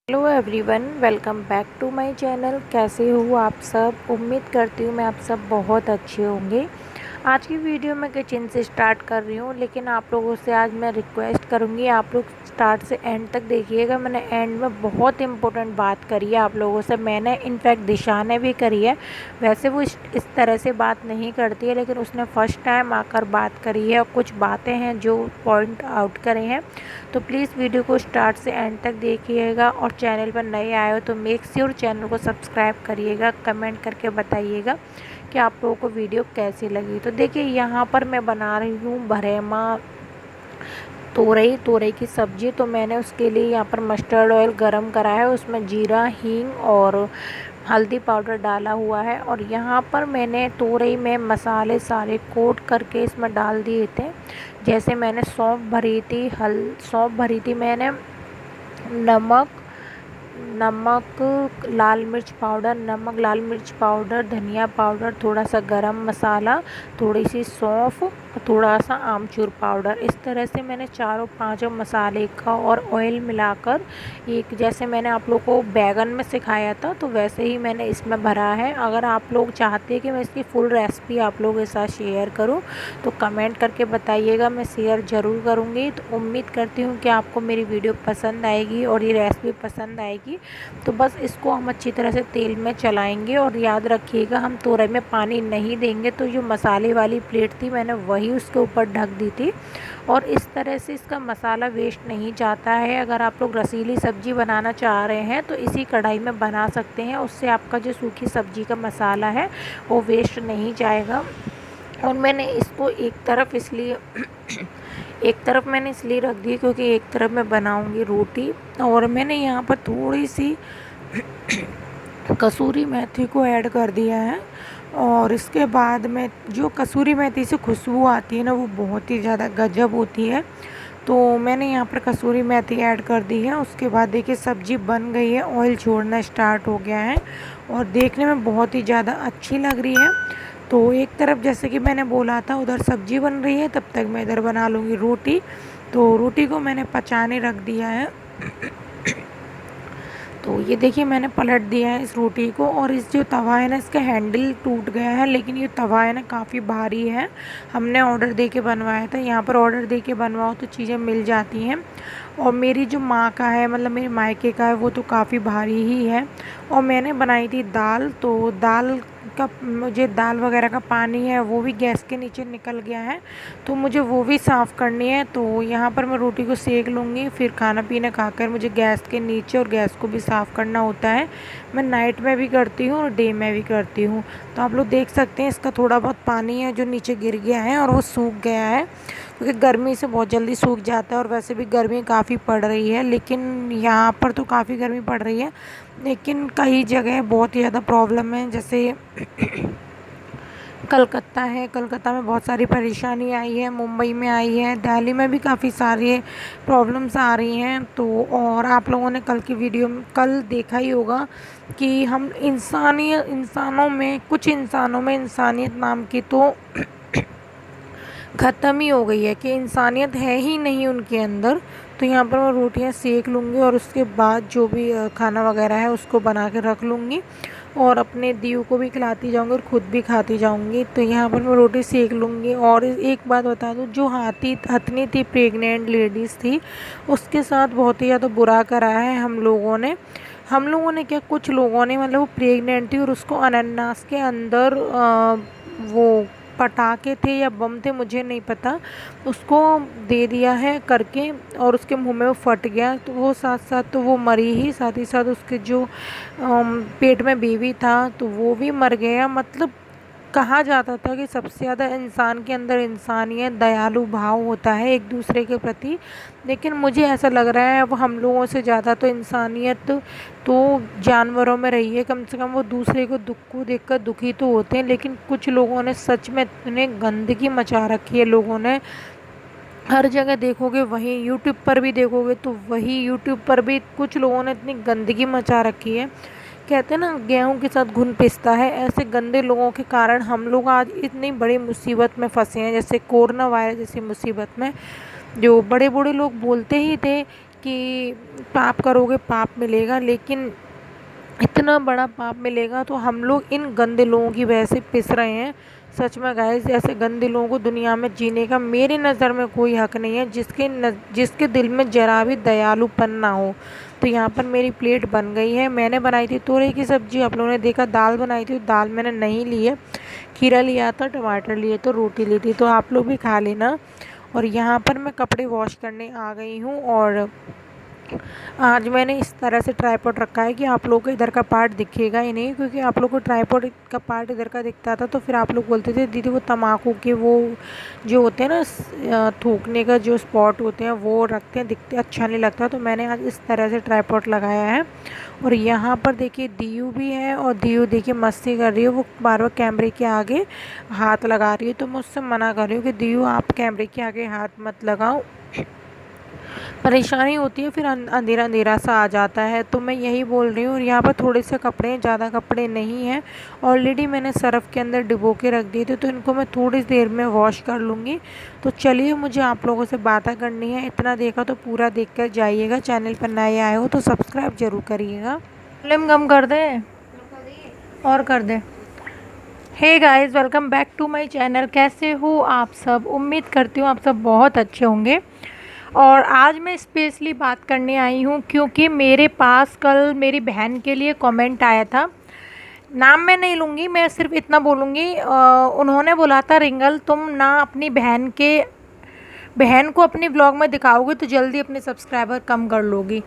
Hello everyone, welcome back to my channel. कैसे हो आप सब? उम्मीद करती हूँ मैं आप सब बहुत अच्छे होंगे। आज की वीडियो मैं किचन से स्टार्ट कर रही हूँ, लेकिन आप लोगों से आज मैं रिक्वेस्ट करूँगी आप लोग स्टार्ट से एंड तक देखिएगा। मैंने एंड में बहुत इम्पोर्टेंट बात करी है आप लोगों से, मैंने इनफैक्ट दिशा ने भी करी है। वैसे वो इस तरह से बात नहीं करती है, लेकिन उसने फ़र्स्ट टाइम आकर बात करी है और कुछ बातें हैं जो पॉइंट आउट करे हैं। तो प्लीज़ वीडियो को स्टार्ट से एंड तक देखिएगा, और चैनल पर नए आए हो तो मेक श्योर चैनल को सब्सक्राइब करिएगा। कमेंट करके बताइएगा कि आप लोगों को वीडियो कैसी लगी। तो देखिए, यहाँ पर मैं बना रही हूँ भरेमा तोरई की सब्ज़ी। तो मैंने उसके लिए यहाँ पर मस्टर्ड ऑयल गरम करा है, उसमें जीरा, हींग और हल्दी पाउडर डाला हुआ है। और यहाँ पर मैंने तोरई में मसाले सारे कोट करके इसमें डाल दिए थे। जैसे मैंने सौंफ भरी थी मैंने, नमक लाल मिर्च पाउडर, धनिया पाउडर, थोड़ा सा गरम मसाला, थोड़ी सी सौंफ, थोड़ा सा आमचूर पाउडर। इस तरह से मैंने चारों पांचों मसाले का और ऑयल मिलाकर एक, जैसे मैंने आप लोग को बैगन में सिखाया था तो वैसे ही मैंने इसमें भरा है। अगर आप लोग चाहते हैं कि मैं इसकी फुल रेसिपी आप लोगों के साथ शेयर करूं तो कमेंट करके बताइएगा, मैं शेयर ज़रूर करूंगी। तो उम्मीद करती हूँ कि आपको मेरी वीडियो पसंद आएगी और ये रेसिपी पसंद आएगी। तो बस इसको हम अच्छी तरह से तेल में चलाएंगे। और याद रखिएगा, हम तोरई में पानी नहीं देंगे। तो जो मसाले वाली प्लेट थी मैंने वही उसके ऊपर ढक दी थी, और इस तरह से इसका मसाला वेस्ट नहीं जाता है। अगर आप लोग रसीली सब्ज़ी बनाना चाह रहे हैं तो इसी कढ़ाई में बना सकते हैं, उससे आपका जो सूखी सब्ज़ी का मसाला है वो वेस्ट नहीं जाएगा। और मैंने इसको एक तरफ मैंने इसलिए रख दी क्योंकि एक तरफ मैं बनाऊंगी रोटी। और मैंने यहाँ पर थोड़ी सी कसूरी मेथी को ऐड कर दिया है। और इसके बाद में जो कसूरी मेथी से खुशबू आती है ना, वो बहुत ही ज़्यादा गजब होती है। तो मैंने यहाँ पर कसूरी मेथी ऐड कर दी है। उसके बाद देखिए सब्ज़ी बन गई है, ऑयल छोड़ना स्टार्ट हो गया है और देखने में बहुत ही ज़्यादा अच्छी लग रही है। तो एक तरफ जैसे कि मैंने बोला था उधर सब्ज़ी बन रही है, तब तक मैं इधर बना लूँगी रोटी। तो रोटी को मैंने पचाने रख दिया है। तो ये देखिए मैंने पलट दिया है इस रोटी को। और इस जो तवा है ना, इसका हैंडल टूट गया है, लेकिन ये तवा है ना काफ़ी भारी है। हमने ऑर्डर दे के बनवाया था, यहाँ पर ऑर्डर दे के बनवाओ तो चीज़ें मिल जाती हैं। और मेरी जो माँ का है, मतलब मेरे मायके का है, वो तो काफ़ी भारी ही है। और मैंने बनाई थी दाल, तो दाल का मुझे दाल वगैरह का पानी है वो भी गैस के नीचे निकल गया है, तो मुझे वो भी साफ़ करनी है। तो यहाँ पर मैं रोटी को सेक लूँगी, फिर खाना पीना खाकर मुझे गैस के नीचे और गैस को भी साफ़ करना होता है। मैं नाइट में भी करती हूँ और डे में भी करती हूँ। तो आप लोग देख सकते हैं इसका थोड़ा बहुत पानी है जो नीचे गिर गया है और वो सूख गया है, क्योंकि गर्मी से बहुत जल्दी सूख जाता है। और वैसे भी गर्मी काफ़ी पड़ रही है, लेकिन यहाँ पर तो काफ़ी गर्मी पड़ रही है, लेकिन कई जगह बहुत ही ज़्यादा प्रॉब्लम है। जैसे कलकत्ता में बहुत सारी परेशानी आई है, मुंबई में आई है, दिल्ली में भी काफ़ी सारी प्रॉब्लम्स आ रही हैं। तो और आप लोगों ने कल की वीडियो में कल देखा ही होगा कि हम कुछ इंसानों में इंसानियत नाम की तो ख़त्म ही हो गई है, कि इंसानियत है ही नहीं उनके अंदर। तो यहाँ पर मैं रोटियाँ सेक लूँगी और उसके बाद जो भी खाना वगैरह है उसको बना के रख लूँगी और अपने दीव को भी खिलाती जाऊँगी और ख़ुद भी खाती जाऊँगी। तो यहाँ पर मैं रोटी सेक लूँगी। और एक बात बता दूँ, जो हथनी थी, प्रेग्नेंट लेडीज़ थी, उसके साथ बहुत ही ज़्यादा बुरा करा है हम लोगों ने क्या, कुछ लोगों ने, मतलब वो प्रेग्नेंट थी और उसको अनानास के अंदर वो पटाखे थे या बम थे मुझे नहीं पता, उसको दे दिया है करके और उसके मुंह में वो फट गया। तो वो साथ साथ तो वो मरी ही, साथ ही साथ उसके जो पेट में बेबी था तो वो भी मर गया। मतलब कहा जाता था कि सबसे ज़्यादा इंसान के अंदर इंसानियत, दयालु भाव होता है एक दूसरे के प्रति, लेकिन मुझे ऐसा लग रहा है अब हम लोगों से ज़्यादा तो इंसानियत तो जानवरों में रही है। कम से कम वो दूसरे को दुख को देखकर दुखी तो होते हैं, लेकिन कुछ लोगों ने सच में इतने गंदगी मचा रखी है। लोगों ने हर जगह देखोगे, वहीं यूट्यूब पर भी देखोगे तो वही यूट्यूब पर भी कुछ लोगों ने इतनी गंदगी मचा रखी है। कहते हैं ना, गेहूं के साथ घुन पिसता है, ऐसे गंदे लोगों के कारण हम लोग आज इतनी बड़ी मुसीबत में फंसे हैं। जैसे कोरोना वायरस जैसी मुसीबत में जो बड़े बड़े लोग बोलते ही थे कि पाप करोगे पाप मिलेगा, लेकिन इतना बड़ा पाप मिलेगा। तो हम लोग इन गंदे लोगों की वजह से पिस रहे हैं। सच में गाइस, ऐसे गंदे लोगों को दुनिया में जीने का मेरी नज़र में कोई हक नहीं है, जिसके दिल में जरा भी दयालुपन ना हो। तो यहाँ पर मेरी प्लेट बन गई है। मैंने बनाई थी तोरई की सब्ज़ी, आप लोगों ने देखा दाल बनाई थी। दाल मैंने नहीं ली है, खीरा लिया था, टमाटर लिए तो रोटी ली थी। तो आप लोग भी खा लेना। और यहाँ पर मैं कपड़े वॉश करने आ गई हूँ। और आज मैंने इस तरह से ट्राइपॉड रखा है कि आप लोगों को इधर का पार्ट दिखेगा ही नहीं, क्योंकि आप लोगों को ट्राइपॉड का पार्ट इधर का दिखता था तो फिर आप लोग बोलते थे दीदी वो तम्बाकू के वो जो होते हैं ना थूकने का जो स्पॉट होते हैं वो रखते हैं, दिखते अच्छा नहीं लगता। तो मैंने आज इस तरह से ट्राइपॉड लगाया है। और यहाँ पर देखिए दीयू भी है, और दीयू देखिए मस्ती कर रही है, वो बार बार कैमरे के आगे हाथ लगा रही है। तो मैं उससे मना कर रही हूँ कि दीयू आप कैमरे के आगे हाथ मत लगाओ, परेशानी होती है, फिर अंधेरा अंधेरा सा आ जाता है। तो मैं यही बोल रही हूँ। और यहाँ पर थोड़े से कपड़े हैं, ज़्यादा कपड़े नहीं हैं। ऑलरेडी मैंने सर्फ़ के अंदर डिबो के रख दिए थे, तो इनको मैं थोड़ी देर में वॉश कर लूँगी। तो चलिए, मुझे आप लोगों से बातें करनी है। इतना देखा तो पूरा देख कर जाइएगा। चैनल पर नए आए हो तो सब्सक्राइब ज़रूर करिएगा। वॉल्यूम कम कर दे और कर दे। Hey guys, welcome back to my channel. कैसे हो आप सब? उम्मीद करती हूँ आप सब बहुत अच्छे होंगे। और आज मैं स्पेशली बात करने आई हूँ क्योंकि मेरे पास कल मेरी बहन के लिए कमेंट आया था। नाम मैं नहीं लूँगी, मैं सिर्फ इतना बोलूँगी। उन्होंने बोला था रिंगल, तुम ना अपनी बहन को अपनी ब्लॉग में दिखाओगे तो जल्दी अपने सब्सक्राइबर कम कर लोगी।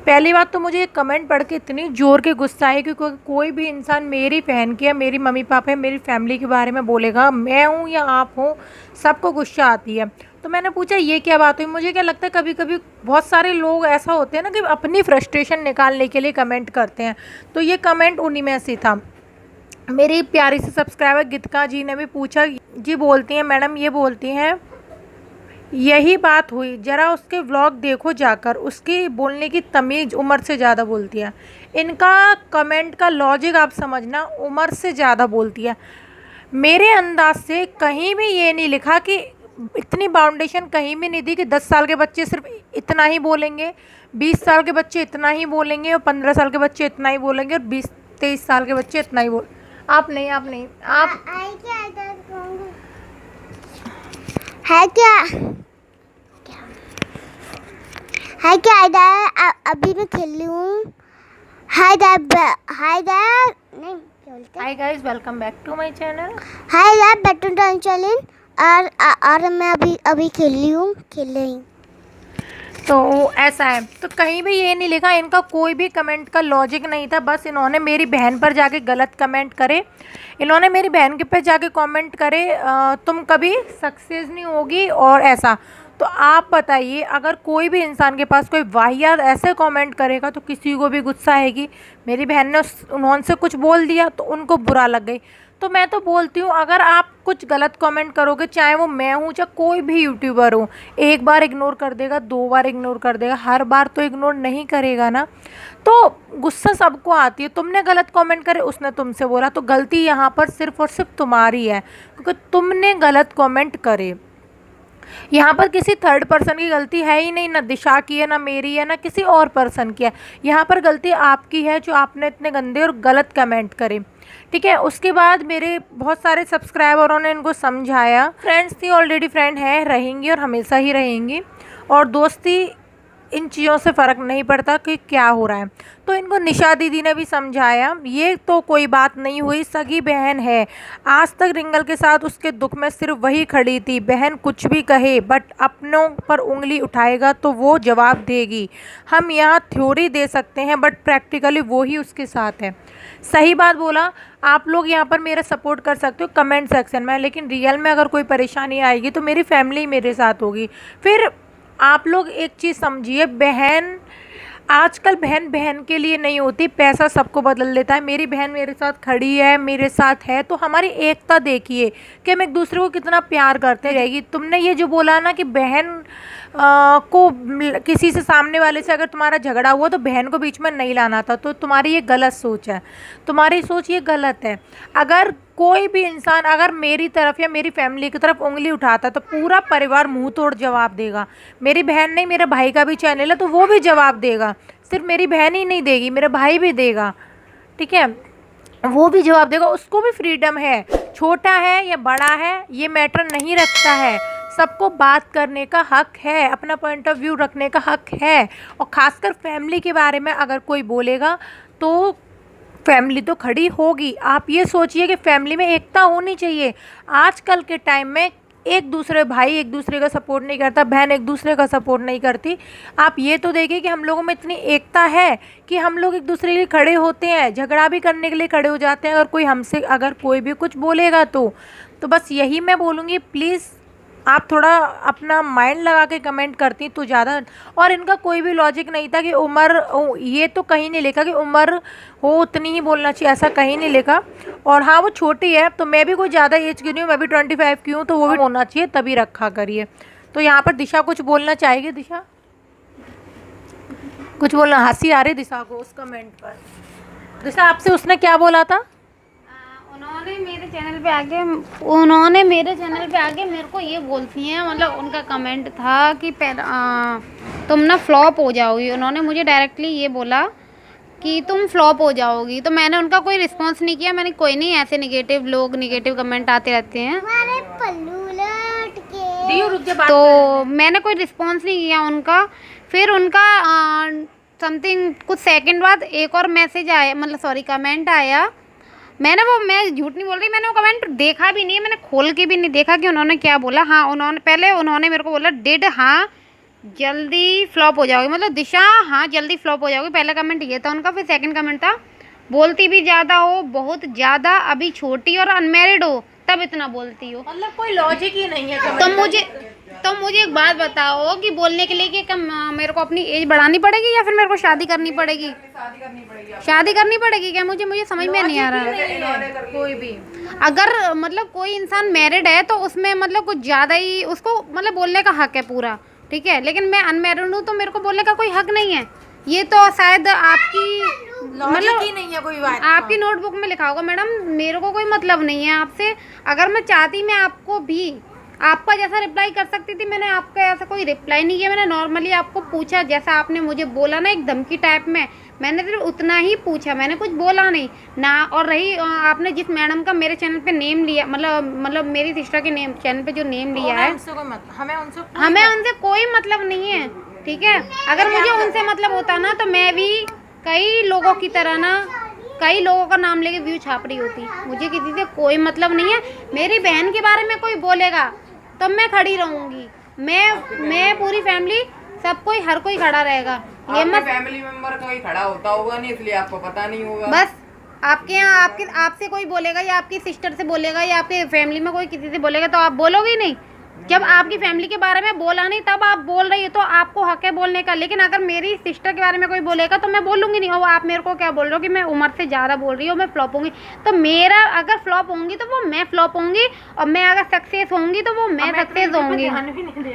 पहली बात तो मुझे ये कमेंट पढ़ के इतनी ज़ोर के गुस्सा है, क्योंकि कोई भी इंसान मेरी बहन के या मेरी मम्मी पापा या मेरी फैमिली के बारे में बोलेगा, मैं हूँ या आप हो, सबको गुस्सा आती है। तो मैंने पूछा ये क्या बात हुई। मुझे क्या लगता है, कभी कभी बहुत सारे लोग ऐसा होते हैं ना कि अपनी फ्रस्ट्रेशन निकालने के लिए कमेंट करते हैं। तो ये कमेंट उन्हीं में से था। मेरी प्यारी सी सब्सक्राइबर गीतिका जी ने भी पूछा, जी बोलती हैं मैडम, ये बोलती हैं यही बात हुई, ज़रा उसके व्लॉग देखो जाकर, उसकी बोलने की तमीज़ उम्र से ज़्यादा बोलती है। इनका कमेंट का लॉजिक आप समझना, उम्र से ज़्यादा बोलती है। मेरे अंदाज से कहीं भी ये नहीं लिखा कि इतनी बाउंडेशन कहीं भी नहीं दी कि 10 साल के बच्चे सिर्फ इतना ही बोलेंगे, 20 साल के बच्चे इतना ही बोलेंगे, और 15 साल के बच्चे इतना ही बोलेंगे, और 20-23 साल के बच्चे इतना ही आप नहीं आप है क्या है क्या इधर अभी मैं खेल रही हूँ। हाय दैट नहीं क्या बोलते। Hi guys, welcome back to my channel. Hi that badminton challenge. और मैं अभी खेल रही हूँ। तो ऐसा है, तो कहीं भी ये नहीं लिखा, इनका कोई भी कमेंट का लॉजिक नहीं था। बस इन्होंने मेरी बहन पर जाके गलत कमेंट करे, इन्होंने मेरी बहन के पे जाके कमेंट करे तुम कभी सक्सेस नहीं होगी और ऐसा। तो आप बताइए, अगर कोई भी इंसान के पास कोई वाहियात ऐसे कमेंट करेगा तो किसी को भी गुस्सा आएगी। मेरी बहन ने उन्होंने कुछ बोल दिया तो उनको बुरा लग गई। तो मैं तो बोलती हूँ, अगर आप कुछ गलत कमेंट करोगे, चाहे वो मैं हूँ चाहे कोई भी यूट्यूबर हो, एक बार इग्नोर कर देगा, 2 बार इग्नोर कर देगा, हर बार तो इग्नोर नहीं करेगा ना। तो गुस्सा सबको आती है। तुमने गलत कमेंट करे, उसने तुमसे बोला, तो गलती यहाँ पर सिर्फ और सिर्फ तुम्हारी है, क्योंकि तुमने गलत कमेंट करे। यहाँ पर किसी थर्ड पर्सन की गलती है ही नहीं, ना दिशा की है, ना मेरी है, ना किसी और पर्सन की है। यहाँ पर गलती आपकी है जो आपने इतने गंदे और गलत कमेंट करे। ठीक है। उसके बाद मेरे बहुत सारे सब्सक्राइबरों ने इनको समझाया। फ्रेंड्स थी, ऑलरेडी फ्रेंड है, रहेंगी और हमेशा ही रहेंगी। और दोस्ती, इन चीज़ों से फ़र्क नहीं पड़ता कि क्या हो रहा है। तो इनको निशा दीदी ने भी समझाया, ये तो कोई बात नहीं हुई, सगी बहन है। आज तक रिंगल के साथ उसके दुख में सिर्फ वही खड़ी थी। बहन कुछ भी कहे, बट अपनों पर उंगली उठाएगा तो वो जवाब देगी। हम यहाँ थ्योरी दे सकते हैं, बट प्रैक्टिकली वो ही उसके साथ है। सही बात बोला। आप लोग यहाँ पर मेरा सपोर्ट कर सकते हो कमेंट सेक्शन में, लेकिन रियल में अगर कोई परेशानी आएगी तो मेरी फैमिली मेरे साथ होगी। फिर आप लोग एक चीज़ समझिए, आजकल बहन के लिए नहीं होती, पैसा सबको बदल देता है। मेरी बहन मेरे साथ खड़ी है, मेरे साथ है, तो हमारी एकता देखिए कि हम एक दूसरे को कितना प्यार करते रहेगी। तुमने ये जो बोला ना कि बहन को किसी से, सामने वाले से अगर तुम्हारा झगड़ा हुआ तो बहन को बीच में नहीं लाना था, तो तुम्हारी ये गलत सोच है, तुम्हारी सोच ये गलत है। अगर कोई भी इंसान अगर मेरी तरफ या मेरी फैमिली की तरफ उंगली उठाता है तो पूरा परिवार मुंह तोड़ जवाब देगा। मेरी बहन नहीं, मेरे भाई का भी चैनल है तो वो भी जवाब देगा। सिर्फ मेरी बहन ही नहीं देगी, मेरा भाई भी देगा, ठीक है, वो भी जवाब देगा। उसको भी फ्रीडम है, छोटा है या बड़ा है ये मैटर नहीं रखता है। सबको बात करने का हक है, अपना पॉइंट ऑफ व्यू रखने का हक है। और ख़ासकर फैमिली के बारे में अगर कोई बोलेगा तो फैमिली तो खड़ी होगी। आप ये सोचिए कि फैमिली में एकता होनी चाहिए। आजकल के टाइम में एक दूसरे भाई एक दूसरे का सपोर्ट नहीं करता, बहन एक दूसरे का सपोर्ट नहीं करती। आप ये तो देखिए कि हम लोगों में इतनी एकता है कि हम लोग एक दूसरे के लिए खड़े होते हैं, झगड़ा भी करने के लिए खड़े हो जाते हैं अगर कोई भी कुछ बोलेगा तो बस यही मैं बोलूँगी, प्लीज़ आप थोड़ा अपना माइंड लगा के कमेंट करती तो ज़्यादा। और इनका कोई भी लॉजिक नहीं था कि उम्र, ये तो कहीं नहीं लिखा कि उम्र हो उतनी ही बोलना चाहिए, ऐसा कहीं नहीं लिखा। और हाँ, वो छोटी है तो मैं भी कोई ज़्यादा एज की नहीं हूँ, मैं भी 25 की हूँ, तो वो भी होना चाहिए तभी रखा करिए। तो यहाँ पर दिशा कुछ बोलना चाहेगी। दिशा कुछ बोलना, हंसी आ रही दिशा को उस कमेंट पर। दिशा आपसे उसने क्या बोला था? उन्होंने मेरे चैनल पे आके मेरे को ये बोलती हैं, मतलब उनका कमेंट था कि तुम ना फ्लॉप हो जाओगी। उन्होंने मुझे डायरेक्टली ये बोला कि तुम फ्लॉप हो जाओगी। तो मैंने उनका कोई रिस्पांस नहीं किया। मैंने कोई नहीं, ऐसे नेगेटिव कमेंट आते रहते हैं तो मैंने कोई रिस्पांस नहीं किया उनका। फिर उनका समथिंग कुछ सेकंड बाद एक और मैसेज आया, मतलब सॉरी कमेंट आया। मैं झूठ नहीं बोल रही, मैंने वो कमेंट देखा भी नहीं है, मैंने खोल के भी नहीं देखा कि उन्होंने क्या बोला। हाँ, उन्होंने मेरे को बोला हाँ जल्दी फ्लॉप हो जाओगी, मतलब दिशा हाँ जल्दी फ्लॉप हो जाओगी। पहला कमेंट ये था उनका। फिर सेकंड कमेंट था बोलती भी ज़्यादा हो, बहुत ज़्यादा, अभी छोटी और अनमैरिड हो तब इतना बोलती हो। मतलब कोई लॉजिक ही नहीं है। तो मुझे एक बात बताओ कि बोलने के लिए कि मेरे को अपनी एज बढ़ानी पड़ेगी या फिर मेरे को शादी करनी पड़ेगी? शादी करनी पड़ेगी क्या? मुझे समझ में नहीं आ रहा। कोई भी अगर मतलब कोई इंसान मैरिड है तो उसमें मतलब कुछ ज़्यादा ही उसको मतलब बोलने का हक है पूरा, ठीक है। लेकिन मैं अनमैरिड हूँ तो मेरे को बोलने का कोई हक नहीं है। ये तो शायद आपकी मतलब ही नहीं है कोई बात। आपकी नोटबुक में लिखा होगा। मैडम मेरे को कोई मतलब नहीं है आपसे। अगर मैं चाहती मैं आपको भी आपका जैसा रिप्लाई कर सकती थी। मैंने आपका ऐसा कोई रिप्लाई नहीं किया। मैंने नॉर्मली आपको पूछा जैसा आपने मुझे बोला ना, एक धमकी टाइप में, मैंने सिर्फ उतना ही पूछा, मैंने कुछ बोला नहीं ना। और रही आपने जिस मैडम का मेरे चैनल पे नेम लिया, मतलब मेरी सिस्टर के नेम चैनल पे जो नेम लिया है, हमें उनसे कोई मतलब नहीं है, ठीक है। अगर मुझे उनसे मतलब होता ना तो मैं भी कई लोगों की तरह ना कई लोगों का नाम लेके व्यू छाप रही होती। मुझे किसी से कोई मतलब नहीं है। मेरी बहन के बारे में कोई बोलेगा तब मैं खड़ी रहूँगी। मैं पूरी फैमिली सब कोई हर कोई खड़ा रहेगा। ये मत फैमिली मेंबर कोई खड़ा होता होगा नहीं, इसलिए आपको पता नहीं होगा। बस आपके यहाँ आपसे कोई बोलेगा या आपकी सिस्टर से बोलेगा या आपके फैमिली में कोई किसी से बोलेगा तो आप बोलोगे नहीं। जब आपकी फैमिली के बारे में बोला नहीं तब आप बोल रही हो तो आपको हक है बोलने का। लेकिन अगर मेरी सिस्टर के बारे में कोई बोलेगा तो मैं बोलूँगी नहीं। और आप मेरे को क्या बोल रहे हो कि मैं उम्र से ज़्यादा बोल रही हूँ, मैं फ्लॉप होंगी। तो मेरा अगर फ्लॉप होंगी तो वो मैं फ्लॉप होंगी, और मैं अगर सक्सेस होंगी तो वो मैं सक्सेस होंगी।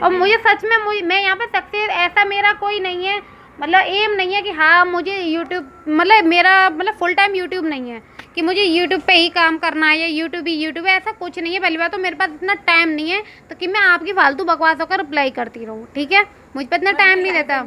और मुझे सच में मैं यहाँ पे सक्सेस ऐसा मेरा कोई नहीं है, मतलब एम नहीं है कि हाँ मुझे यूट्यूब मतलब मेरा मतलब फुल टाइम यूट्यूब नहीं है कि मुझे यूट्यूब पे ही काम करना है या यूट्यूब है, ऐसा कुछ नहीं है। पहली बात तो मेरे पास इतना टाइम नहीं है तो कि मैं आपकी फालतू बकवास होकर रिप्लाई करती रहूँ, ठीक है। मुझ पर इतना टाइम नहीं रहता।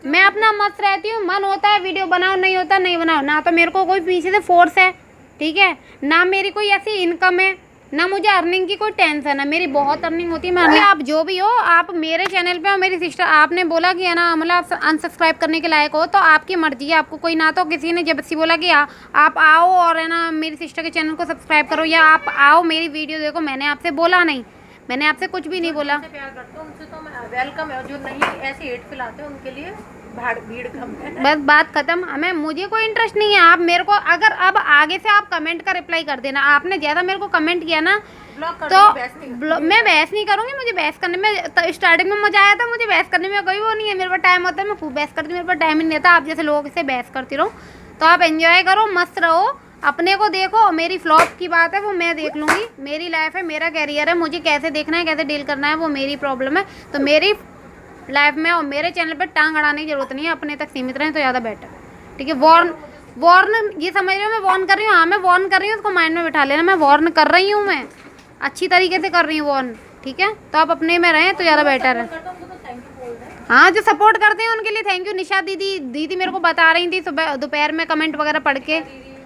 मैं अपना मस्त रहती हूँ, मन होता है वीडियो बनाओ, नहीं होता नहीं बनाओ। ना तो मेरे को कोई पीछे से फोर्स है, ठीक है, ना मेरी कोई ऐसी इनकम है, ना मुझे अर्निंग की कोई टेंशन है। मेरी बहुत अर्निंग होती है। मैं आप जो भी हो, आप मेरे चैनल पे हो, मेरी सिस्टर आपने बोला कि है ना मतलब आप अनसब्सक्राइब करने के लायक हो तो आपकी मर्जी है। आपको कोई ना तो किसी ने जबरदस्ती बोला कि आप आओ और है ना मेरी सिस्टर के चैनल को सब्सक्राइब करो या आप आओ मेरी वीडियो देखो। मैंने आपसे बोला नहीं, मैंने आपसे कुछ भी नहीं बोला। प्यार करते हो उनसे तो मैं वेलकम है। जो नहीं ऐसे हेट फैलाते हैं उनके लिए भीड़ कम है। बस बात खत्म। मुझे कोई इंटरेस्ट नहीं है। आप मेरे को अगर अब आगे से आप कमेंट का रिप्लाई कर देना। आपने ज़्यादा मेरे को कमेंट किया ना तो मैं बहस नहीं करूँगी। मुझे बहस करने में स्टार्टिंग में मजा आया था, मुझे बहस करने में कोई वो नहीं है। मेरे पास टाइम होता है, मैं खूब बहस करती हूँ। मेरे पास टाइम ही नहीं रहता। आप जैसे लोगों से बहस करती रहो तो आप एंजॉय करो, मस्त रहो, अपने को देखो। मेरी फ्लॉप की बात है वो मैं देख लूँगी। मेरी लाइफ है, मेरा कैरियर है, मुझे कैसे देखना है, कैसे डील करना है वो मेरी प्रॉब्लम है। तो मेरी लाइफ में और मेरे चैनल पर टांग अड़ाने की जरूरत नहीं है। अपने तक सीमित रहें तो ज़्यादा बेटर, ठीक है। वार्न ये समझ रहे हो मैं वार्न कर रही हूँ? हाँ मैं वार्न कर रही हूँ, उसको माइंड में बिठा लेना, मैं वार्न कर रही हूँ, मैं अच्छी तरीके से कर रही हूँ वार्न, ठीक है? तो आप अपने में रहें तो ज़्यादा बेटर है। हाँ जो सपोर्ट करते हैं उनके लिए थैंक यू। निशा दीदी मेरे को बता रही थी सुबह दोपहर में कमेंट वगैरह पढ़ के।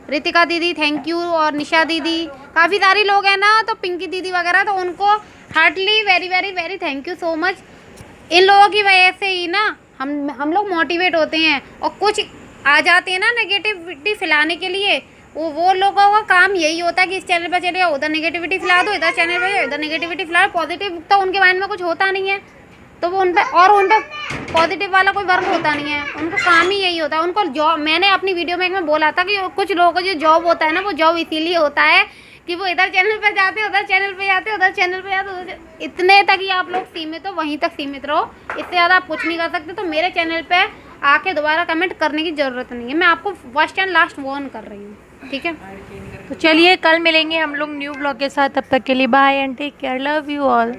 रितिका दीदी थैंक यू, और निशा दीदी, काफ़ी सारी लोग हैं ना, तो पिंकी दीदी वगैरह, तो उनको heartily very very very thank you so much. इन लोगों की वजह से ही ना हम लोग मोटिवेट होते हैं, और कुछ आ जाते हैं ना नेगेटिविटी फैलाने के लिए, वो लोगों का काम यही होता है कि इस चैनल पर चले जाओ उधर नेगेटिविटी फैला दो, इधर चैनल पर इधर नेगेटिविटी फैला, पॉजिटिव तो उनके माइंड में कुछ होता नहीं है, तो वो उन पर पॉजिटिव वाला कोई वर्क होता नहीं है, उनका काम ही यही होता है। उनको जॉब, मैंने अपनी वीडियो में एक में बोला था कि कुछ लोगों को जो जॉब होता है ना, वो जॉब इसीलिए होता है कि वो इधर चैनल पे जाते, उधर चैनल पे जाते, उधर चैनल पे जाते, उधर, इतने तक ही आप लोग सीमित हो, वहीं तक सीमित रहो, इससे ज़्यादा आप कुछ नहीं कर सकते। तो मेरे चैनल पे आके दोबारा कमेंट करने की ज़रूरत नहीं है, मैं आपको फर्स्ट एंड लास्ट वार्न कर रही हूँ, ठीक है? तो चलिए कल मिलेंगे हम लोग न्यू ब्लॉग के साथ, तब तक के लिए bye and take care, love you all.